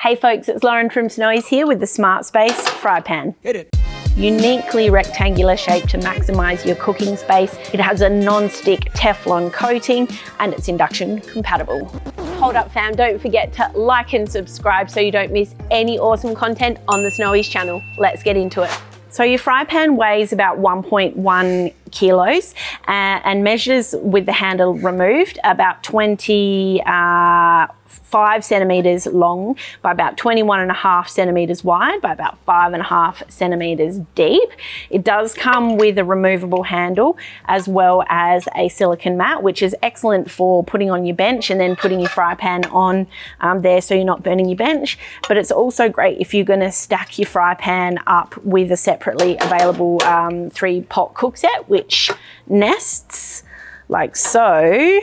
Hey folks, it's Lauren from Snowy's here with the SmartSpace Fry Pan. Hit it. Uniquely rectangular shape to maximize your cooking space. It has a non-stick Teflon coating and it's induction compatible. Hold up fam, don't forget to like and subscribe so you don't miss any awesome content on the Snowy's channel. Let's get into it. So your fry pan weighs about 1.1 kilos and measures with the handle removed about 25 centimeters long by about 21.5 centimeters wide by about 5.5 centimeters deep. It does come with a removable handle as well as a silicone mat, which is excellent for putting on your bench and then putting your fry pan on there so you're not burning your bench. But it's also great if you're going to stack your fry pan up with a separately available 3-pot cook set, which nests like so.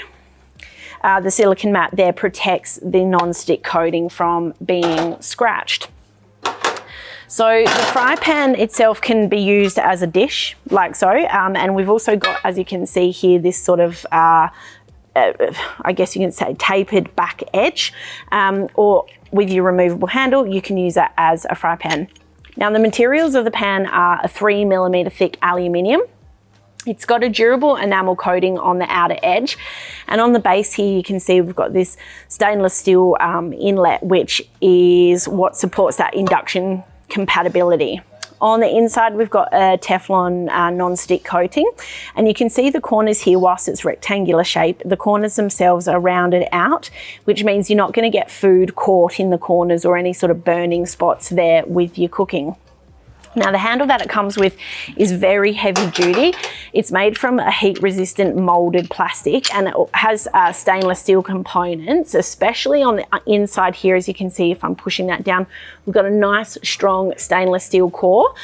The silicone mat there protects the non-stick coating from being scratched. So the fry pan itself can be used as a dish like so, and we've also got, as you can see here, this sort of I guess you can say tapered back edge, or with your removable handle you can use that as a fry pan. Now the materials of the pan are a 3mm thick aluminium. It's got a durable enamel coating on the outer edge, and on the base here you can see we've got this stainless steel inlet, which is what supports that induction compatibility. On the inside we've got a Teflon non-stick coating, and you can see the corners here. Whilst it's rectangular shape, the corners themselves are rounded out, which means you're not going to get food caught in the corners or any sort of burning spots there with your cooking. Now the handle that it comes with is very heavy duty. It's made from a heat resistant molded plastic, and it has stainless steel components, especially on the inside here. As you can see, if I'm pushing that down, we've got a nice strong stainless steel core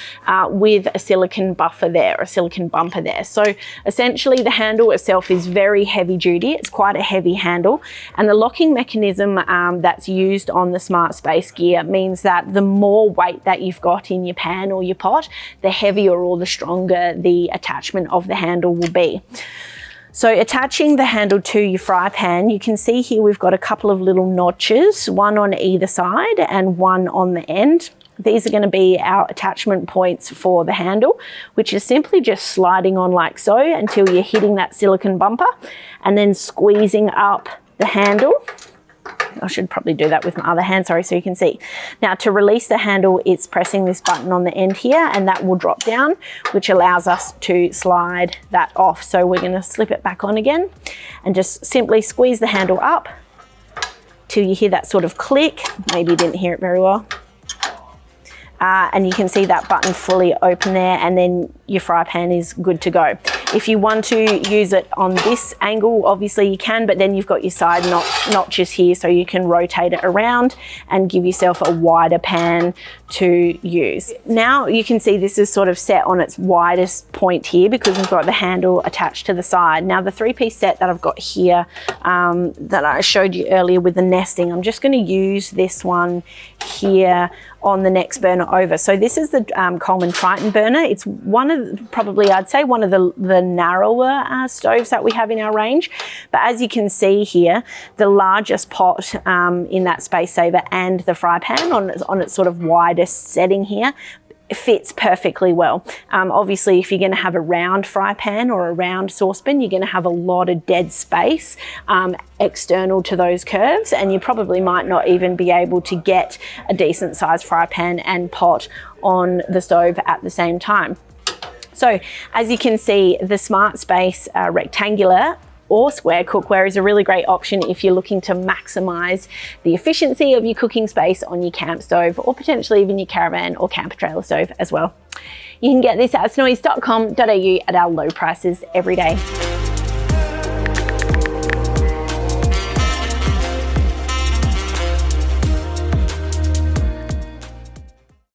with a silicone buffer there, a silicone bumper there. So essentially the handle itself is very heavy duty. It's quite a heavy handle, and the locking mechanism that's used on the SmartSpace gear means that the more weight that you've got in your pan or your pot, the heavier or the stronger the attachment of the handle will be. So attaching the handle to your fry pan, you can see here we've got a couple of little notches, one on either side and one on the end. These are going to be our attachment points for the handle, which is simply just sliding on like so until you're hitting that silicone bumper and then squeezing up the handle. I should probably do that with my other hand, sorry, so you can see. Now to release the handle, it's pressing this button on the end here, and that will drop down, which allows us to slide that off. So we're going to slip it back on again and just simply squeeze the handle up till you hear that sort of click. Maybe you didn't hear it very well. And you can see that button fully open there, and then your fry pan is good to go. If you want to use it on this angle, obviously you can, but then you've got your side notches here, so you can rotate it around and give yourself a wider pan to use. Now you can see this is sort of set on its widest point here because we've got the handle attached to the side. Now the 3-piece set that I've got here that I showed you earlier with the nesting, I'm just going to use this one here on the next burner over. So this is the Coleman Triton burner. It's one of, probably I'd say one of the narrower stoves that we have in our range. But as you can see here, the largest pot in that space saver and the fry pan on its sort of widest setting here fits perfectly well. Obviously, if you're going to have a round fry pan or a round saucepan, you're going to have a lot of dead space external to those curves, and you probably might not even be able to get a decent sized fry pan and pot on the stove at the same time. So as you can see, the SmartSpace rectangular or square cookware is a really great option if you're looking to maximize the efficiency of your cooking space on your camp stove, or potentially even your caravan or camper trailer stove as well. You can get this at snowy's.com.au at our low prices every day.